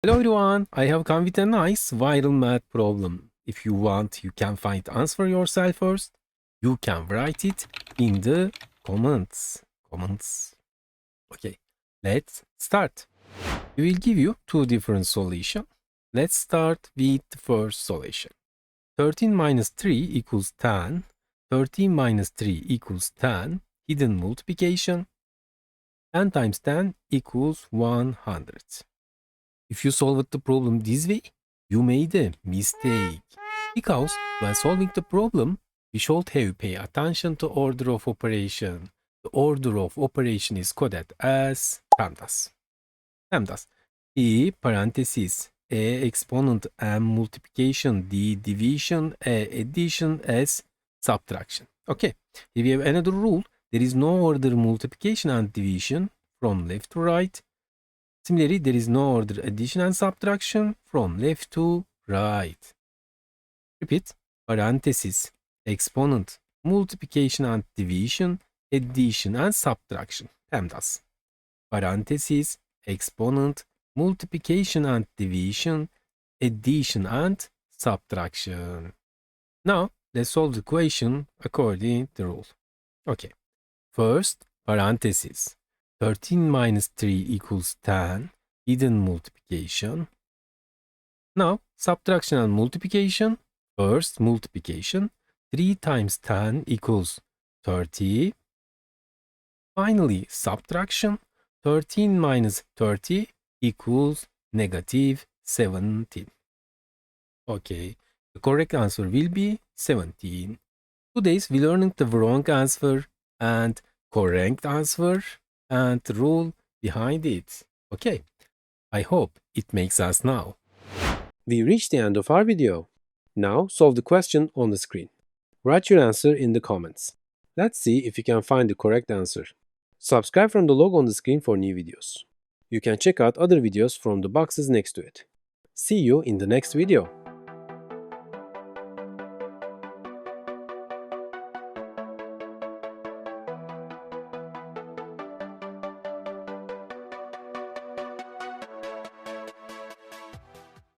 Hello everyone, I have come with a nice viral math problem. If you want, you can find answer yourself first. You can write it in the comments. Okay, let's start. We will give you two different solutions. Let's start with the first solution. 13 minus 3 equals 10. 13 minus 3 equals 10. Hidden multiplication. 10 times 10 equals 100. If you solved the problem this way, you made a mistake. Because when solving the problem, we should have pay attention to order of operation. The order of operation is coded as PEMDAS. PEMDAS. E parenthesis A exponent M multiplication D division A addition S subtraction. Okay. Here we have another rule. There is no order multiplication and division from left to right. Similarly, there is no order addition and subtraction from left to right. Repeat, parenthesis, exponent, multiplication and division, addition and subtraction. PEMDAS. Parenthesis, exponent, multiplication and division, addition and subtraction. Now, let's solve the equation according to the rule. Okay. First, parenthesis. 13 minus 3 equals 10, hidden multiplication. Now, subtraction and multiplication. First, multiplication. 3 times 10 equals 30. Finally, subtraction. 13 minus 30 equals negative 17. Okay, the correct answer will be 17. Today, we learning the wrong answer and correct answer and the rule behind it. Okay, I hope it makes sense now. We reached the end of our video. Now solve the question on the screen. Write your answer in the comments. Let's see if you can find the correct answer. Subscribe from the logo on the screen for new videos. You can check out other videos from the boxes next to it. See you in the next video.